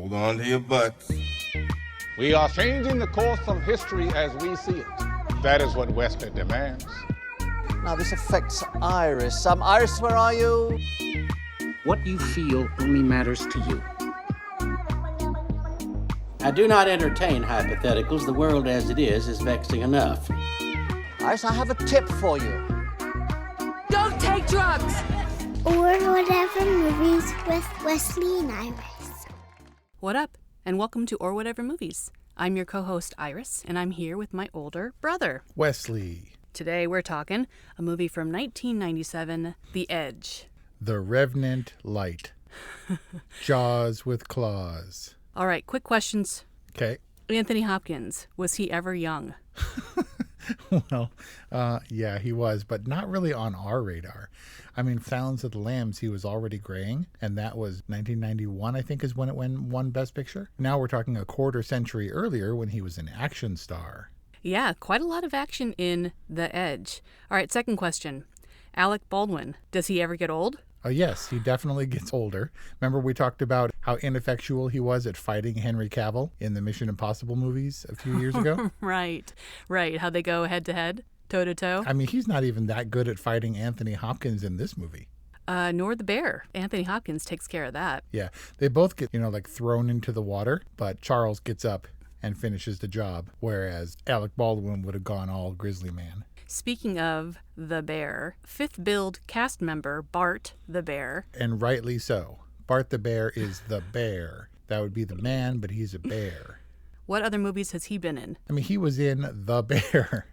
Hold on to your butts. We are changing the course of history as we see it. That is what Wesley demands. Now this affects Iris. Iris, where are you? What you feel only matters to you. I do not entertain hypotheticals. The world as it is vexing enough. Iris, I have a tip for you. Don't take drugs! Or Whatever Movies with Wesley and Iris. What up? And welcome to Or Whatever Movies. I'm your co-host Iris, and I'm here with my older brother, Wesley. Today we're talking a movie from 1997, The Edge. The Revenant Light. Jaws with claws. All right, quick questions. Okay. Anthony Hopkins, was he ever young? Well, yeah, he was, but not really on our radar. I mean, Silence of the Lambs, he was already graying, and that was 1991, I think, is when it won Best Picture. Now we're talking a quarter century earlier when he was an action star. Yeah, quite a lot of action in The Edge. All right, second question. Alec Baldwin, does he ever get old? Yes, he definitely gets older. Remember we talked about how ineffectual he was at fighting Henry Cavill in the Mission Impossible movies a few years ago? Right. How they go head to head, toe to toe. I mean, he's not even that good at fighting Anthony Hopkins in this movie. Nor the bear. Anthony Hopkins takes care of that. Yeah, they both get, thrown into the water, but Charles gets up and finishes the job, whereas Alec Baldwin would have gone all grizzly man. Speaking of the bear, fifth build cast member Bart the Bear. And rightly so. Bart the Bear is the bear. That would be the man, but he's a bear. What other movies has he been in? I mean, he was in The Bear.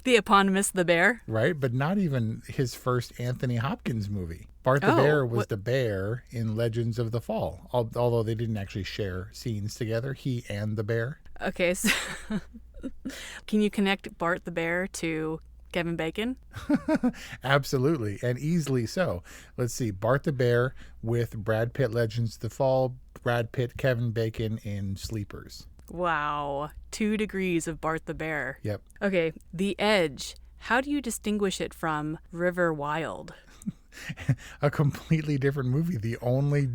The eponymous The Bear? Right, but not even his first Anthony Hopkins movie. Bart the Bear was the bear in Legends of the Fall, although they didn't actually share scenes together, he and the bear. Okay, so can you connect Bart the Bear to Kevin Bacon? Absolutely, and easily so. Let's see, Bart the Bear with Brad Pitt, Legends of the Fall, Brad Pitt, Kevin Bacon in Sleepers. Wow, 2 degrees of Bart the Bear. Yep. Okay, The Edge. How do you distinguish it from River Wild? A completely different movie. The only,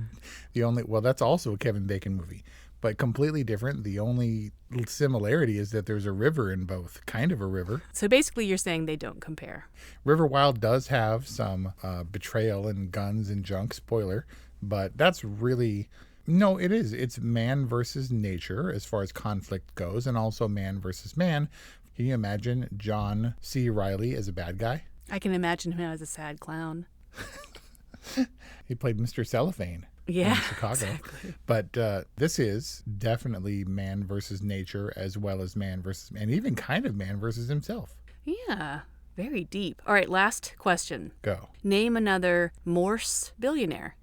well, that's also a Kevin Bacon movie, but completely different. The only similarity is that there's a river in both, kind of a river. So basically you're saying they don't compare. River Wild does have some betrayal and guns and junk, spoiler, but that's really, no, it is. It's man versus nature as far as conflict goes, and also man versus man. Can you imagine John C. Reilly as a bad guy? I can imagine him as a sad clown. He played Mr. Cellophane. Yeah, in Chicago. Exactly. But this is definitely man versus nature, as well as man versus, and even kind of man versus himself. Yeah, very deep. All right, last question. Go. Name another Morse billionaire.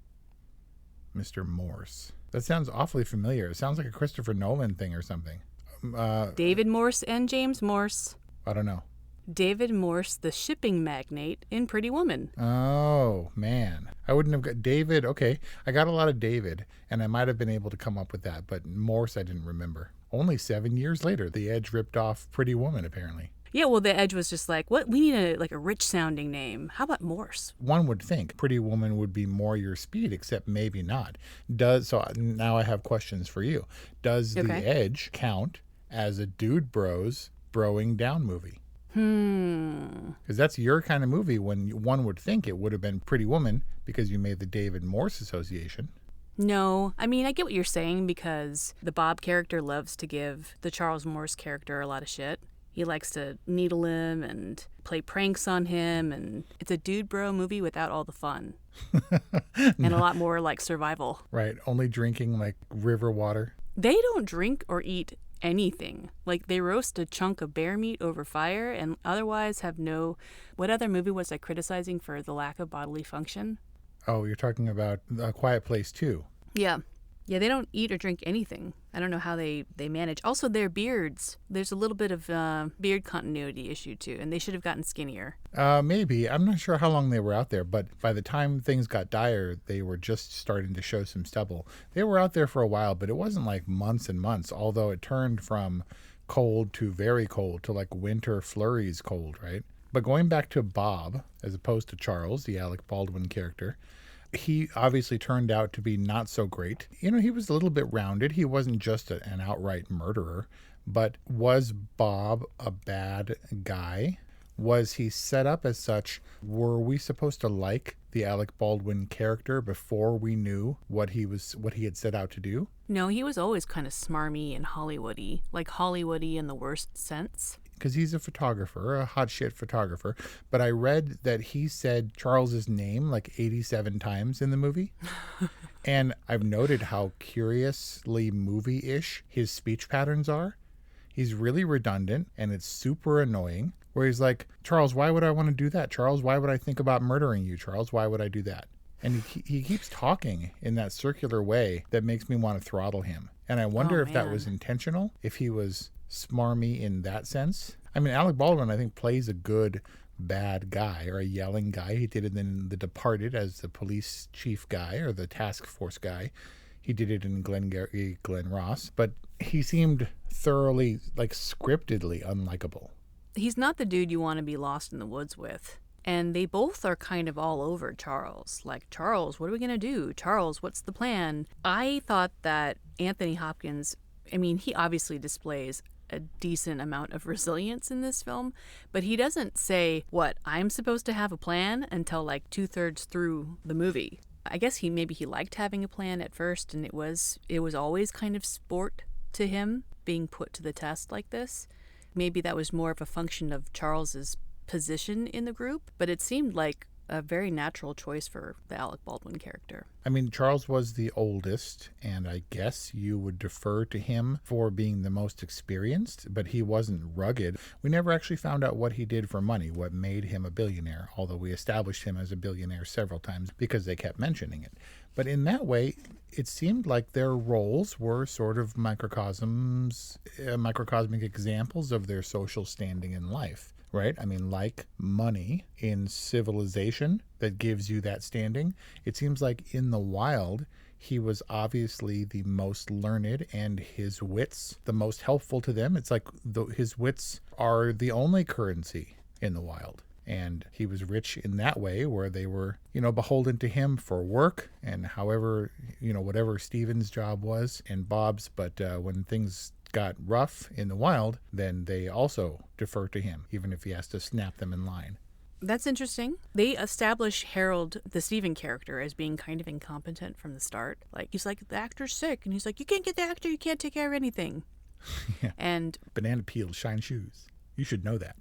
Mr. Morse. That sounds awfully familiar. It sounds like a Christopher Nolan thing or something. David Morse and James Morse. I don't know. David Morse, the shipping magnate in Pretty Woman. Oh, man. I wouldn't have got David. Okay, I got a lot of David, and I might have been able to come up with that, but Morse I didn't remember. Only 7 years later, The Edge ripped off Pretty Woman, apparently. Yeah, well, The Edge was just like, what? We need a rich-sounding name. How about Morse? One would think Pretty Woman would be more your speed, except maybe not. So now I have questions for you. Does The Edge count as a dude bros broing down movie? Because that's your kind of movie when one would think it would have been Pretty Woman because you made the David Morse association. No, I mean, I get what you're saying because the Bob character loves to give the Charles Morse character a lot of shit. He likes to needle him and play pranks on him, and it's a dude bro movie without all the fun. And a lot more like survival. Right, only drinking like river water. They don't drink or eat anything. Like they roast a chunk of bear meat over fire and otherwise have no... What other movie was I criticizing for the lack of bodily function? Oh, you're talking about A Quiet Place 2. Yeah, they don't eat or drink anything. I don't know how they manage. Also, their beards. There's a little bit of beard continuity issue, too, and they should have gotten skinnier. Maybe. I'm not sure how long they were out there, but by the time things got dire, they were just starting to show some stubble. They were out there for a while, but it wasn't like months and months, although it turned from cold to very cold to like winter flurries cold, right? But going back to Bob, as opposed to Charles, the Alec Baldwin character, He obviously turned out to be not so great. He was a little bit rounded. He wasn't just an outright murderer. But was Bob a bad guy? Was he set up as such? Were we supposed to like the Alec Baldwin character before we knew what he had set out to do? No, he was always kind of smarmy and Hollywoody, like Hollywoody in the worst sense. Because he's a photographer, a hot shit photographer. But I read that he said Charles's name like 87 times in the movie. And I've noted how curiously movie-ish his speech patterns are. He's really redundant, and it's super annoying, where he's like, Charles, why would I want to do that? Charles, why would I think about murdering you? Charles, why would I do that? And he keeps talking in that circular way that makes me want to throttle him. And I wonder if that was intentional, if he was smarmy in that sense. I mean, Alec Baldwin, I think, plays a good bad guy or a yelling guy. He did it in The Departed as the police chief guy or the task force guy. He did it in Glenn Ross, but he seemed thoroughly, like, scriptedly unlikable. He's not the dude you want to be lost in the woods with. And they both are kind of all over Charles. Like, Charles, what are we going to do? Charles, what's the plan? I thought that Anthony Hopkins, I mean, he obviously displays a decent amount of resilience in this film, but he doesn't say, what, I'm supposed to have a plan until like 2/3 through the movie. I guess maybe he liked having a plan at first, and it was always kind of sport to him being put to the test like this. Maybe that was more of a function of Charles's position in the group, but it seemed like a very natural choice for the Alec Baldwin character. I mean, Charles was the oldest, and I guess you would defer to him for being the most experienced, but he wasn't rugged. We never actually found out what he did for money, what made him a billionaire, although we established him as a billionaire several times because they kept mentioning it. But in that way, it seemed like their roles were sort of microcosmic examples of their social standing in life. Right? I mean, like money in civilization that gives you that standing. It seems like in the wild, he was obviously the most learned and his wits the most helpful to them. It's like his wits are the only currency in the wild. And he was rich in that way where they were, beholden to him for work and however, whatever Steven's job was and Bob's. But when things got rough in the wild, then they also defer to him, even if he has to snap them in line. That's interesting. They establish Harold, the Stephen character, as being kind of incompetent from the start. Like, he's like, the actor's sick, and he's like, you can't get the actor, you can't take care of anything. Yeah. And banana peels shine shoes. You should know that.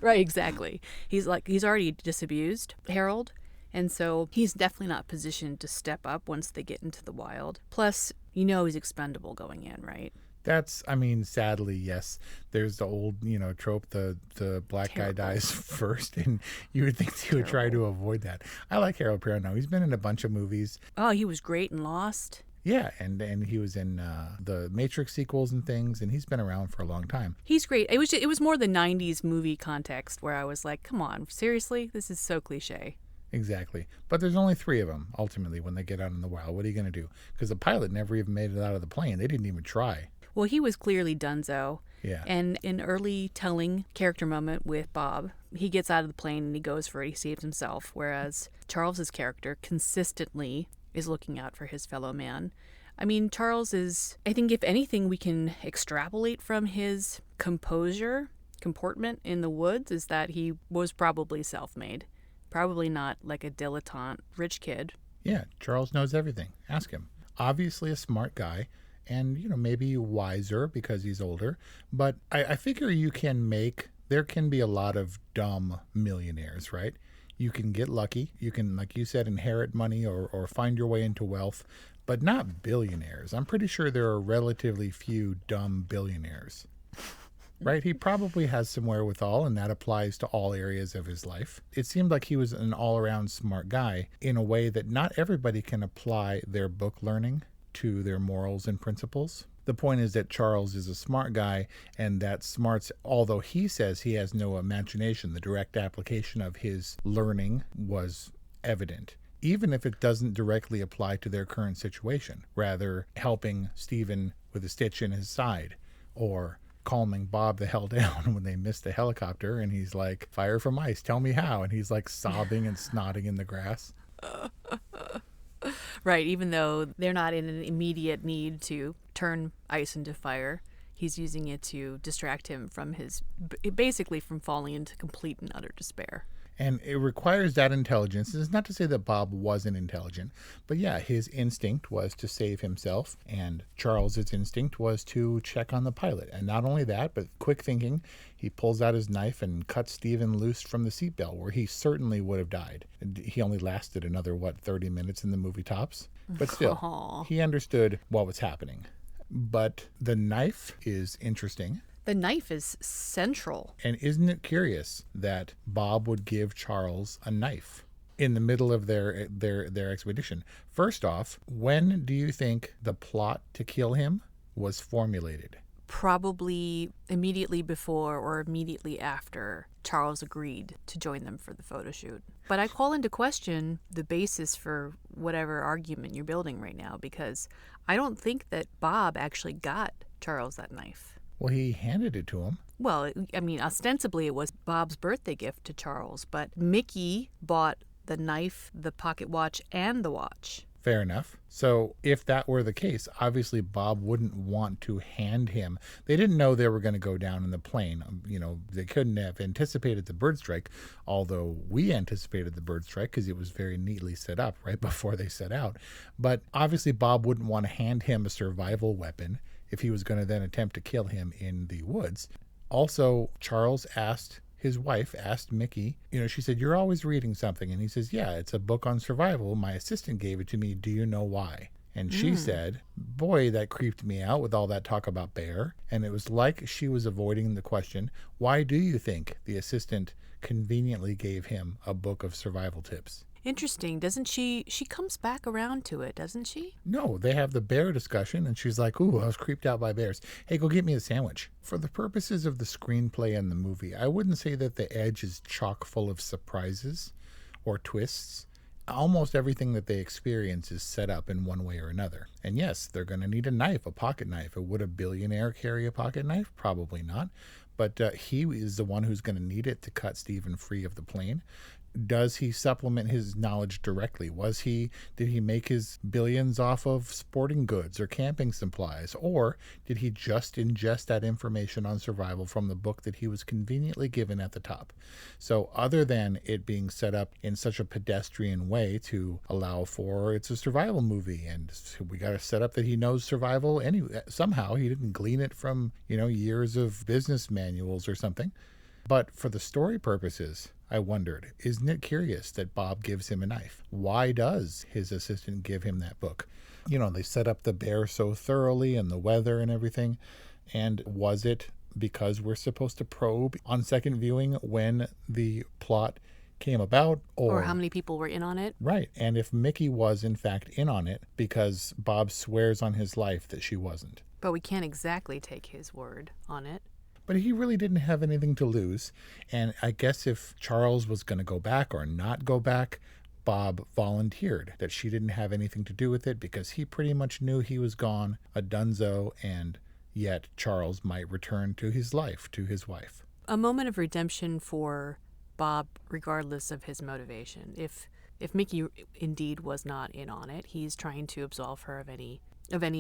Right, exactly. He's already disabused, Harold, and so he's definitely not positioned to step up once they get into the wild. Plus, he's expendable going in, right? Sadly, yes. There's the old, trope, the black guy dies first, and you would think he would try to avoid that. I like Harold Perrineau. He's been in a bunch of movies. Oh, he was great in Lost. Yeah, and he was in the Matrix sequels and things, and he's been around for a long time. He's great. It was more the 90s movie context where I was like, come on, seriously? This is so cliche. Exactly. But there's only 3 of them, ultimately, when they get out in the wild. What are you going to do? Because the pilot never even made it out of the plane. They didn't even try. Well, he was clearly donezo. Yeah. And an early telling character moment with Bob, he gets out of the plane and he goes for it. He saves himself, whereas Charles's character consistently is looking out for his fellow man. I mean, Charles is, I think if anything we can extrapolate from his comportment in the woods is that he was probably self-made. Probably not like a dilettante rich kid. Yeah, Charles knows everything. Ask him. Obviously a smart guy. And, maybe wiser because he's older. But I figure there can be a lot of dumb millionaires, right? You can get lucky. You can, like you said, inherit money or find your way into wealth, but not billionaires. I'm pretty sure there are relatively few dumb billionaires, right? He probably has some wherewithal, and that applies to all areas of his life. It seemed like he was an all-around smart guy in a way that not everybody can apply their book learning to their morals and principles. The point is that Charles is a smart guy, and that smarts, although he says he has no imagination, the direct application of his learning was evident, even if it doesn't directly apply to their current situation, rather helping Stephen with a stitch in his side, or calming Bob the hell down when they miss the helicopter, and he's like, fire from ice, tell me how, and he's like sobbing and snotting in the grass. Right, even though they're not in an immediate need to turn ice into fire, he's using it to distract him from basically from falling into complete and utter despair. And it requires that intelligence. It's not to say that Bob wasn't intelligent, but yeah, his instinct was to save himself, and Charles's instinct was to check on the pilot. And not only that, but quick thinking, he pulls out his knife and cuts Stephen loose from the seatbelt, where he certainly would have died. He only lasted another, 30 minutes in the movie tops? But still, he understood what was happening. But the knife is interesting. The knife is central. And isn't it curious that Bob would give Charles a knife in the middle of their expedition? First off, when do you think the plot to kill him was formulated? Probably immediately before or immediately after Charles agreed to join them for the photo shoot. But I call into question the basis for whatever argument you're building right now, because I don't think that Bob actually got Charles that knife. Well, he handed it to him. Well, I mean, ostensibly it was Bob's birthday gift to Charles, but Mickey bought the knife, the pocket watch, and the watch. Fair enough. So if that were the case, obviously Bob wouldn't want to hand him. They didn't know they were going to go down in the plane. They couldn't have anticipated the bird strike, although we anticipated the bird strike because it was very neatly set up right before they set out. But obviously Bob wouldn't want to hand him a survival weapon if he was going to then attempt to kill him in the woods. Also, Charles his wife asked Mickey, she said, "You're always reading something." And he says, "Yeah, it's a book on survival. My assistant gave it to me. Do you know why?" And she said, "Boy, that creeped me out with all that talk about bear." And it was like she was avoiding the question, why do you think the assistant conveniently gave him a book of survival tips? Interesting. Doesn't she comes back around to it, doesn't she? No, they have the bear discussion, and she's like, "Ooh, I was creeped out by bears. Hey, go get me a sandwich." For the purposes of the screenplay and the movie, I wouldn't say that The Edge is chock full of surprises or twists. Almost everything that they experience is set up in one way or another. And yes, they're going to need a knife, a pocket knife. Would a billionaire carry a pocket knife? Probably not. But he is the one who's going to need it to cut Stephen free of the plane. Does he supplement his knowledge directly? Did he make his billions off of sporting goods or camping supplies? Or did he just ingest that information on survival from the book that he was conveniently given at the top? So other than it being set up in such a pedestrian way to allow for, it's a survival movie, and we got to set up that he knows survival anyway. Somehow he didn't glean it from, years of business manuals or something. But for the story purposes, I wondered, isn't it curious that Bob gives him a knife? Why does his assistant give him that book? They set up the bear so thoroughly and the weather and everything. And was it because we're supposed to probe on second viewing when the plot came about? Or how many people were in on it? Right. And if Mickey was in fact in on it, because Bob swears on his life that she wasn't. But we can't exactly take his word on it. But he really didn't have anything to lose. And I guess if Charles was going to go back or not go back, Bob volunteered that she didn't have anything to do with it because he pretty much knew he was gone, a dunzo, and yet Charles might return to his life, to his wife. A moment of redemption for Bob, regardless of his motivation. If Mickey indeed was not in on it, he's trying to absolve her of any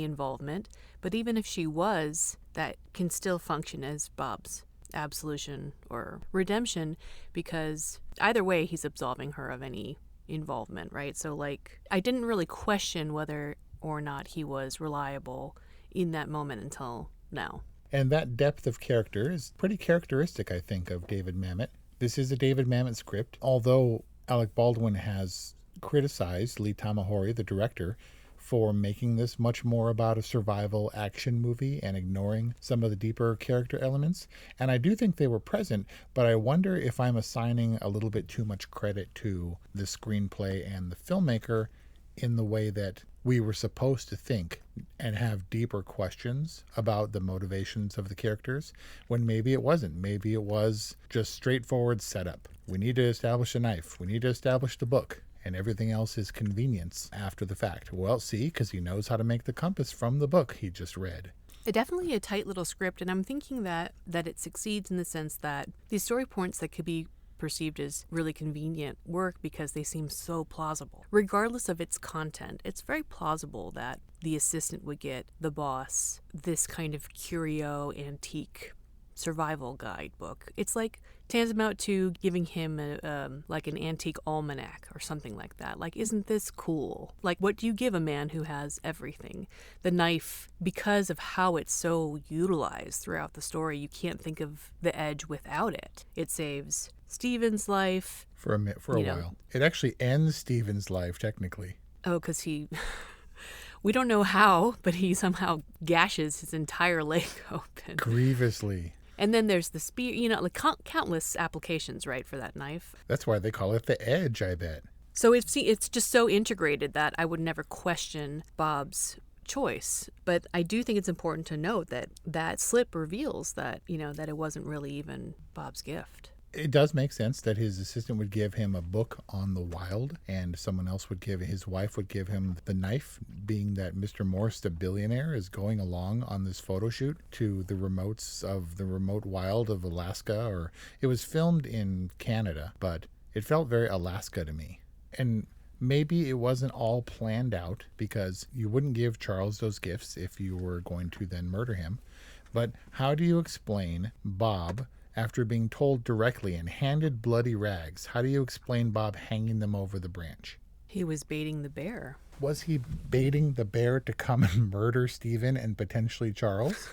involvement. But even if she was, that can still function as Bob's absolution or redemption, because either way he's absolving her of any involvement, right? So I didn't really question whether or not he was reliable in that moment until now. And that depth of character is pretty characteristic, I think, of David Mamet. This is a David Mamet script, although Alec Baldwin has criticized Lee Tamahori, the director, for making this much more about a survival action movie and ignoring some of the deeper character elements. And I do think they were present, but I wonder if I'm assigning a little bit too much credit to the screenplay and the filmmaker in the way that we were supposed to think and have deeper questions about the motivations of the characters, when maybe it wasn't. Maybe it was just straightforward setup. We need to establish a knife. We need to establish the book. And everything else is convenience after the fact. Well, see, because he knows how to make the compass from the book he just read. Definitely a tight little script, and I'm thinking that it succeeds in the sense that these story points that could be perceived as really convenient work because they seem so plausible. Regardless of its content, it's very plausible that the assistant would get the boss this kind of curio antique survival guidebook. It's like tantamount to giving him like an antique almanac or something like that. Like, isn't this cool? Like, what do you give a man who has everything? The knife, because of how it's so utilized throughout the story, you can't think of the Edge without it. It saves Stephen's life. For a while. It actually ends Stephen's life, technically. Oh, because he... We don't know how, but he somehow gashes his entire leg open. Grievously. And then there's the spear, like countless applications, right, for that knife. That's why they call it the Edge, I bet. So it's just so integrated that I would never question Bob's choice. But I do think it's important to note that that slip reveals that, that it wasn't really even Bob's gift. It does make sense that his assistant would give him a book on the wild, and his wife would give him the knife, being that Mr. Morse, the billionaire, is going along on this photo shoot to the remotes of the remote wild of Alaska, or it was filmed in Canada, but it felt very Alaska to me. And maybe it wasn't all planned out, because you wouldn't give Charles those gifts if you were going to then murder him. But how do you explain Bob, after being told directly and handed bloody rags, how do you explain Bob hanging them over the branch? He was baiting the bear. Was he baiting the bear to come and murder Stephen and potentially Charles?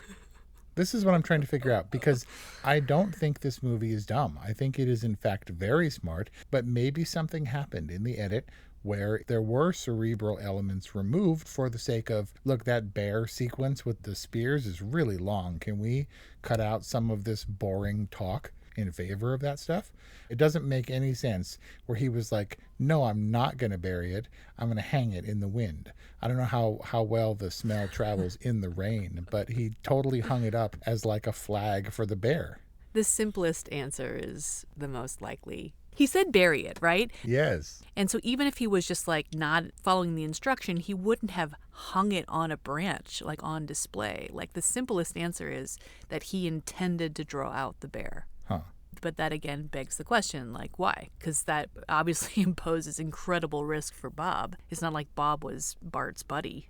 This is what I'm trying to figure out, because I don't think this movie is dumb. I think it is, in fact, very smart, but maybe something happened in the edit where there were cerebral elements removed for the sake of, look, that bear sequence with the spears is really long. Can we cut out some of this boring talk in favor of that stuff? It doesn't make any sense where he was like, no, I'm not going to bury it. I'm going to hang it in the wind. I don't know how well the smell travels in the rain, but he totally hung it up as like a flag for the bear. The simplest answer is the most likely. He said bury it, right? Yes. And so even if he was just like not following the instruction, he wouldn't have hung it on a branch, like on display. Like, the simplest answer is that he intended to draw out the bear. Huh. But that again begs the question, like, why? Because that obviously imposes incredible risk for Bob. It's not like Bob was Bart's buddy.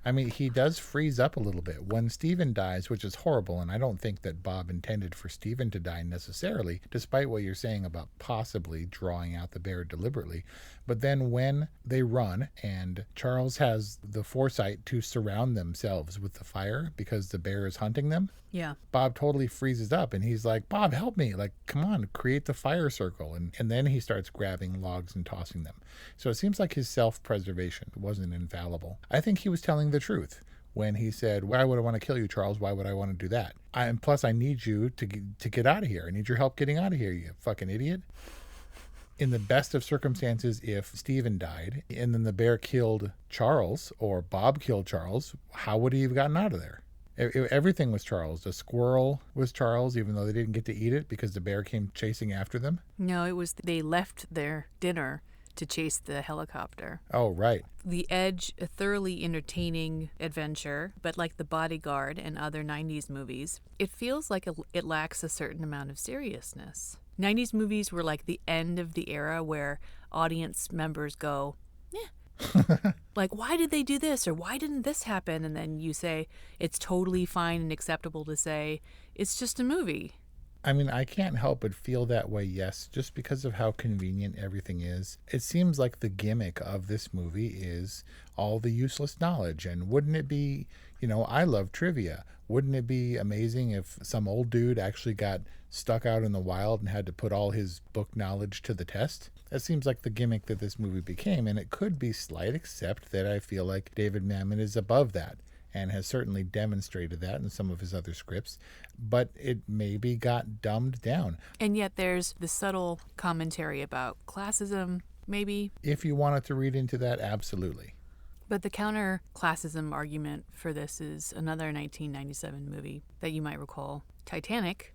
I mean, he does freeze up a little bit when Stephen dies, which is horrible, and I don't think that Bob intended for Stephen to die necessarily, despite what you're saying about possibly drawing out the bear deliberately. But then when they run, and Charles has the foresight to surround themselves with the fire because the bear is hunting them, Yeah. Bob totally freezes up, and he's like, Bob, help me. Like, come on, create the fire circle. And then he starts grabbing logs and tossing them. So it seems like his self-preservation wasn't infallible. I think he was telling the truth when he said, why would I want to kill you, Charles? Why would I want to do that? And plus, I need you to get out of here. I need your help getting out of here, you fucking idiot. In the best of circumstances, if Stephen died and then the bear killed Charles, or Bob killed Charles, how would he have gotten out of there? Everything was Charles. The squirrel was Charles, even though they didn't get to eat it because the bear came chasing after them. No, it was they left their dinner to chase the helicopter. Oh, right. The Edge, a thoroughly entertaining adventure, but like The Bodyguard and other 90s movies, it feels like it lacks a certain amount of seriousness. 90s movies were like the end of the era where audience members go, like, why did they do this, or why didn't this happen? And then you say it's totally fine and acceptable to say it's just a movie. I mean, I can't help but feel that way, yes, just because of how convenient everything is. It seems like the gimmick of this movie is all the useless knowledge. And wouldn't it be, I love trivia. Wouldn't it be amazing if some old dude actually got stuck out in the wild and had to put all his book knowledge to the test? That seems like the gimmick that this movie became, and it could be slight, except that I feel like David Mamet is above that and has certainly demonstrated that in some of his other scripts, but it maybe got dumbed down. And yet there's the subtle commentary about classism, maybe. If you wanted to read into that, absolutely. But the counter-classism argument for this is another 1997 movie that you might recall, Titanic,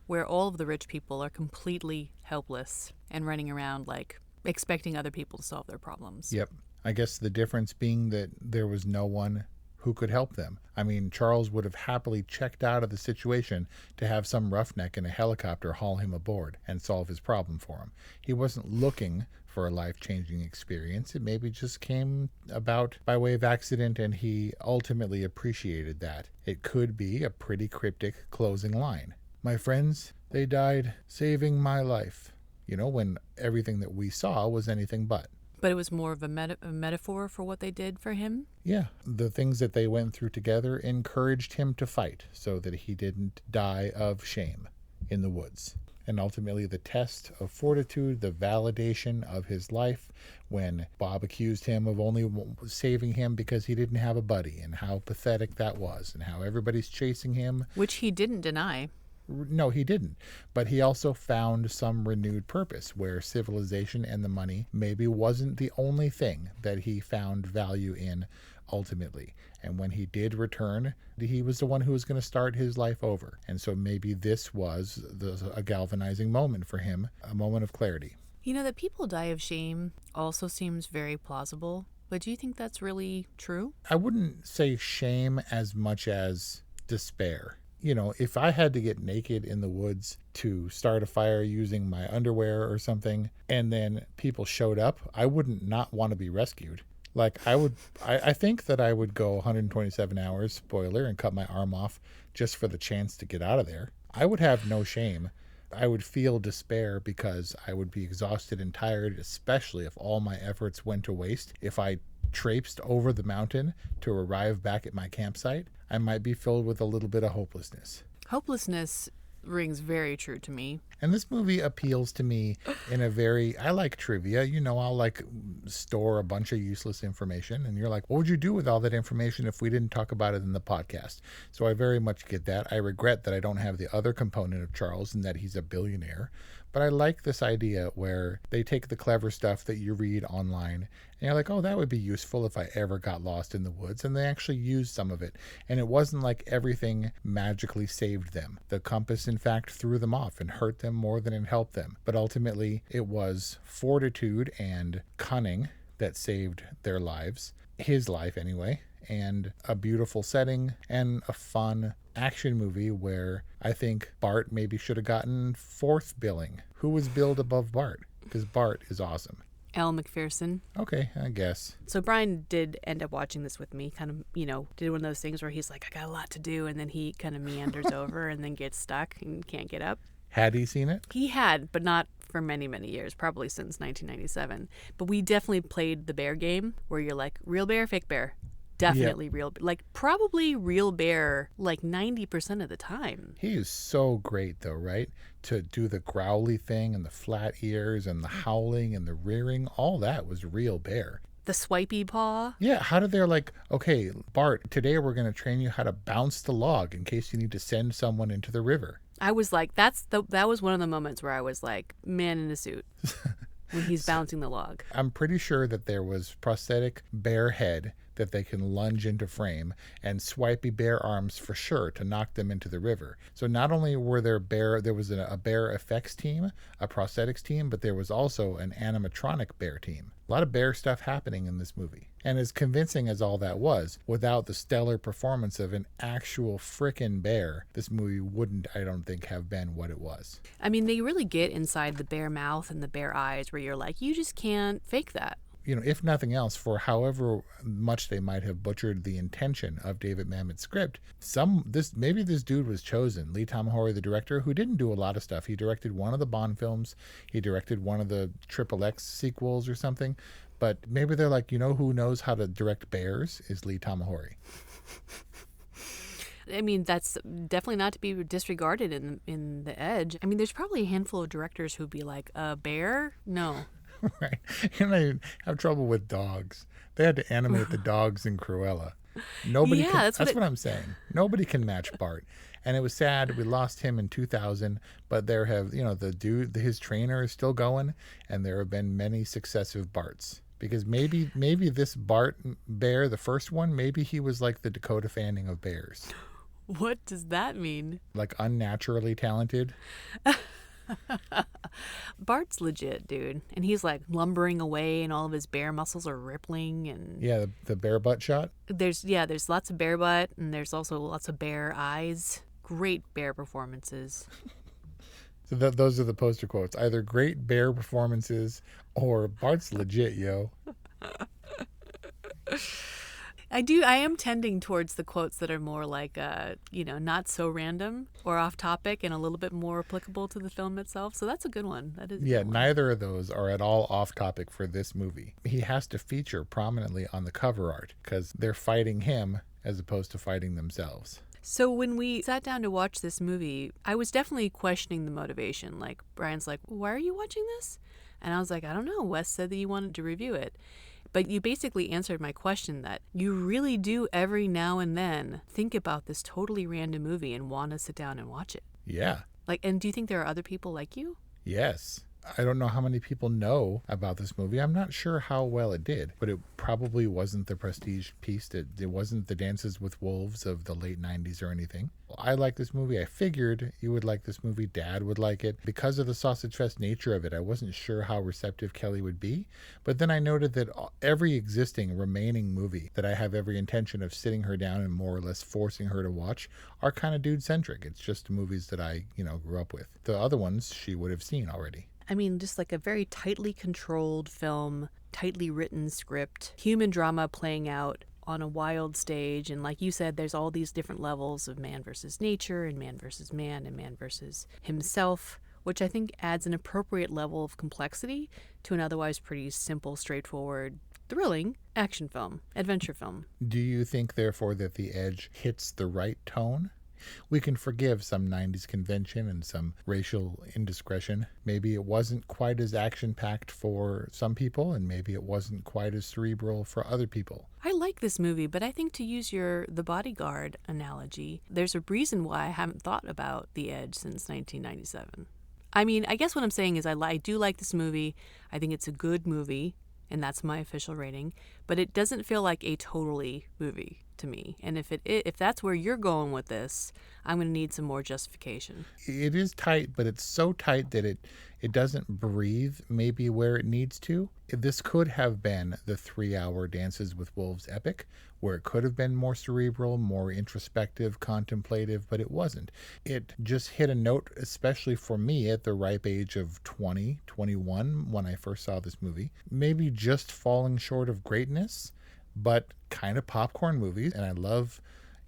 where all of the rich people are completely helpless and running around like expecting other people to solve their problems. Yep. I guess the difference being that there was no one who could help them. I mean, Charles would have happily checked out of the situation to have some roughneck in a helicopter haul him aboard and solve his problem for him. He wasn't looking for a life-changing experience. It maybe just came about by way of accident, and he ultimately appreciated that. It could be a pretty cryptic closing line. My friends, they died saving my life. You know, when everything that we saw was anything but. But it was more of a metaphor for what they did for him? Yeah, the things that they went through together encouraged him to fight so that he didn't die of shame in the woods. And ultimately the test of fortitude, the validation of his life when Bob accused him of only saving him because he didn't have a buddy, and how pathetic that was, and how everybody's chasing him. Which he didn't deny. No, he didn't. But he also found some renewed purpose where civilization and the money maybe wasn't the only thing that he found value in ultimately. And when he did return, he was the one who was going to start his life over. And so maybe this was a galvanizing moment for him, a moment of clarity. You know, that people die of shame also seems very plausible. But do you think that's really true? I wouldn't say shame as much as despair. You know, if I had to get naked in the woods to start a fire using my underwear or something, and then people showed up, I wouldn't not want to be rescued. Like I think that I would go 127 hours, spoiler, and cut my arm off just for the chance to get out of there. I would have no shame. I would feel despair because I would be exhausted and tired, especially if all my efforts went to waste. If I traipsed over the mountain to arrive back at my campsite, I might be filled with a little bit of hopelessness. Hopelessness rings very true to me. And this movie appeals to me in a very, I like trivia. You know, I'll like store a bunch of useless information. And you're like, what would you do with all that information if we didn't talk about it in the podcast? So I very much get that. I regret that I don't have the other component of Charles and that he's a billionaire. But I like this idea where they take the clever stuff that you read online and you're like, oh, that would be useful if I ever got lost in the woods. And they actually used some of it. And it wasn't like everything magically saved them. The compass, in fact, threw them off and hurt them more than it helped them. But ultimately, it was fortitude and cunning that saved their lives. His life, anyway. And a beautiful setting and a fun action movie where I think Bart maybe should have gotten fourth billing. Who was billed above Bart? Because Bart is awesome. Elle McPherson. Okay, I guess. So Brian did end up watching this with me, kind of, you know, did one of those things where he's like, I got a lot to do, and then he kind of meanders over and then gets stuck and can't get up. Had he seen it? He had, but not for many, many years, probably since 1997. But we definitely played the bear game where you're like, real bear, fake bear. Definitely real, like probably real bear like 90% of the time. He is so great though, right? To do the growly thing and the flat ears and the howling and the rearing, all that was real bear. The swipey paw. Yeah, how did they like, okay, Bart, today we're going to train you how to bounce the log in case you need to send someone into the river. I was like, that was one of the moments where I was like, man in a suit. When he's bouncing the log. I'm pretty sure that there was prosthetic bear head that they can lunge into frame and swipey bear arms for sure to knock them into the river. So not only were there was a bear effects team, a prosthetics team, but there was also an animatronic bear team. A lot of bear stuff happening in this movie. And as convincing as all that was, without the stellar performance of an actual frickin' bear, this movie wouldn't, I don't think, have been what it was. I mean, they really get inside the bear mouth and the bear eyes where you're like, you just can't fake that. You know, if nothing else, for however much they might have butchered the intention of David Mamet's script, maybe this dude was chosen, Lee Tamahori, the director, who didn't do a lot of stuff. He directed one of the Bond films. He directed one of the XXX sequels or something. But maybe they're like, you know who knows how to direct bears is Lee Tamahori. I mean, that's definitely not to be disregarded in The Edge. I mean, there's probably a handful of directors who'd be like, a bear? No. Right. And they have trouble with dogs. They had to animate the dogs in Cruella. Nobody that's what I'm saying. Nobody can match Bart. And it was sad. We lost him in 2000, but there have, you know, his trainer is still going, and there have been many successive Barts. Because maybe this Bart bear, the first one, maybe he was like the Dakota Fanning of bears. What does that mean? Like unnaturally talented. Bart's legit, dude. And he's like lumbering away and all of his bear muscles are rippling and Yeah, the bear butt shot. there's lots of bear butt and there's also lots of bear eyes. Great bear performances. So those are the poster quotes. Either great bear performances or Bart's legit, yo. I am tending towards the quotes that are more like, not so random or off topic and a little bit more applicable to the film itself. So that's a good one. That is a Yeah, good one. neither of those are at all off topic for this movie. He has to feature prominently on the cover art because they're fighting him as opposed to fighting themselves. So when we sat down to watch this movie, I was definitely questioning the motivation. Like, Brian's like, why are you watching this? And I was like, I don't know. Wes said that you wanted to review it. But you basically answered my question that you really do every now and then think about this totally random movie and want to sit down and watch it. Yeah. Like, and do you think there are other people like you? Yes. I don't know how many people know about this movie. I'm not sure how well it did, but it probably wasn't the prestige piece. It wasn't the Dances with Wolves of the late 90s or anything. I like this movie. I figured you would like this movie. Dad would like it. Because of the sausage fest nature of it, I wasn't sure how receptive Kelly would be. But then I noted that every existing remaining movie that I have every intention of sitting her down and more or less forcing her to watch are kind of dude-centric. It's just movies that I, grew up with. The other ones she would have seen already. I mean, just like a very tightly controlled film, tightly written script, human drama playing out on a wild stage. And like you said, there's all these different levels of man versus nature and man versus man and man versus himself, which I think adds an appropriate level of complexity to an otherwise pretty simple, straightforward, thrilling action film, adventure film. Do you think, therefore, that The Edge hits the right tone? We can forgive some 90s convention and some racial indiscretion. Maybe it wasn't quite as action-packed for some people, and maybe it wasn't quite as cerebral for other people. I like this movie, but I think to use The Bodyguard analogy, there's a reason why I haven't thought about The Edge since 1997. I mean, I guess what I'm saying is I do like this movie. I think it's a good movie, and that's my official rating, but it doesn't feel like a totally movie to me. And if that's where you're going with this, I'm going to need some more justification. It is tight, but it's so tight that it doesn't breathe maybe where it needs to. This could have been the 3-hour Dances with Wolves epic, where it could have been more cerebral, more introspective, contemplative, but it wasn't. It just hit a note, especially for me at the ripe age of 20, 21, when I first saw this movie. Maybe just falling short of greatness, but kind of popcorn movies. And I love,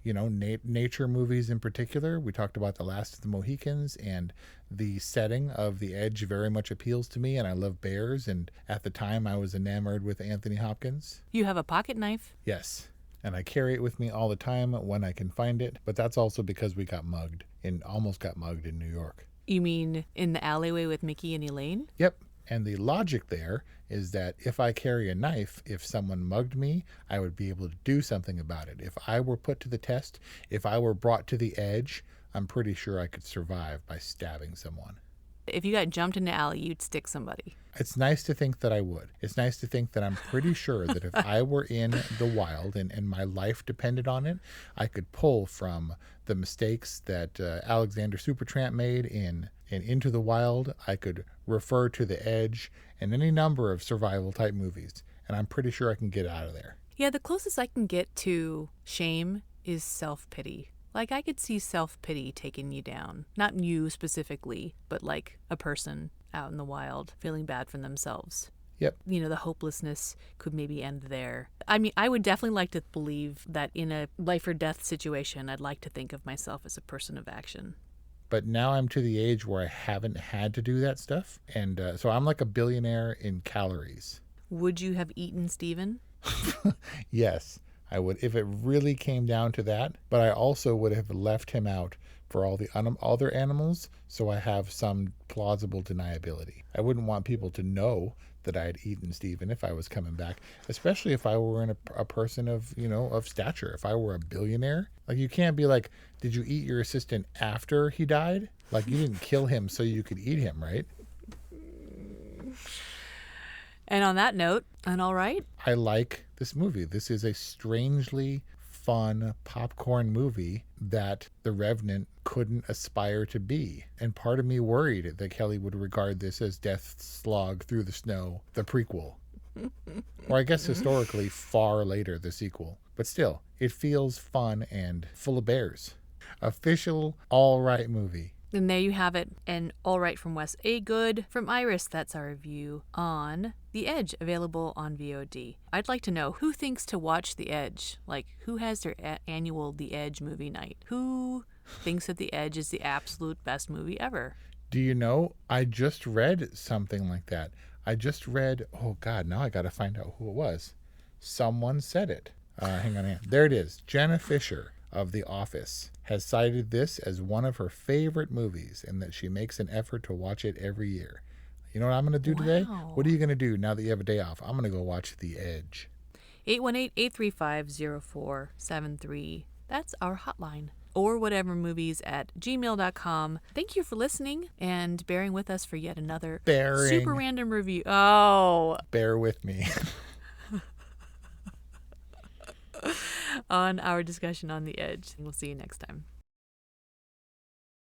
nature movies in particular. We talked about The Last of the Mohicans, and the setting of The Edge very much appeals to me, and I love bears, and at the time I was enamored with Anthony Hopkins. You have a pocket knife? Yes, and I carry it with me all the time when I can find it, but that's also because we got mugged, and almost got mugged in New York. You mean in the alleyway with Mickey and Elaine? Yep. And the logic there is that if I carry a knife, if someone mugged me, I would be able to do something about it. If I were put to the test, if I were brought to the edge, I'm pretty sure I could survive by stabbing someone. If you got jumped in the alley, you'd stick somebody. It's nice to think that I would. It's nice to think that I'm pretty sure that if I were in the wild and my life depended on it, I could pull from the mistakes that Alexander Supertramp made in Into the Wild. I could refer to The Edge and any number of survival type movies, and I'm pretty sure I can get out of there. Yeah, the closest I can get to shame is self-pity. Like, I could see self-pity taking you down. Not you specifically, but like a person out in the wild feeling bad for themselves. Yep. The hopelessness could maybe end there. I mean, I would definitely like to believe that in a life or death situation, I'd like to think of myself as a person of action. But now I'm to the age where I haven't had to do that stuff. And so I'm like a billionaire in calories. Would you have eaten Steven? Yes, I would, if it really came down to that. But I also would have left him out for all the other animals, so I have some plausible deniability. I wouldn't want people to know that I had eaten Steven if I was coming back, especially if I were a person of, of stature. If I were a billionaire, like, you can't be like, did you eat your assistant after he died? Like, you didn't kill him so you could eat him, right? And on that note, and all right. I like this movie. This is a strangely fun popcorn movie that The Revenant couldn't aspire to be. And part of me worried that Kelly would regard this as Death Slog Through the Snow, the prequel. Or I guess historically far later, the sequel. But still, it feels fun and full of bears. Official all right movie. And there you have it, an all right from Wes, a good from Iris. That's our review on The Edge, available on VOD. I'd like to know who thinks to watch The Edge. Like, who has their annual The Edge movie night? Who thinks that The Edge is the absolute best movie ever? Do you know, I just read something like that. I just read, oh God, now I got to find out who it was. Someone said it. Hang on. There it is. Jenna Fisher of The Office has cited this as one of her favorite movies and that she makes an effort to watch it every year. You know what I'm going to do today? What are you going to do now that you have a day off? I'm going to go watch The Edge. 818-835-0473. That's our hotline. Or whatevermovies@gmail.com. Thank you for listening and bearing with us for yet another super random review. Oh. Bear with me. On our discussion on The Edge. We'll see you next time.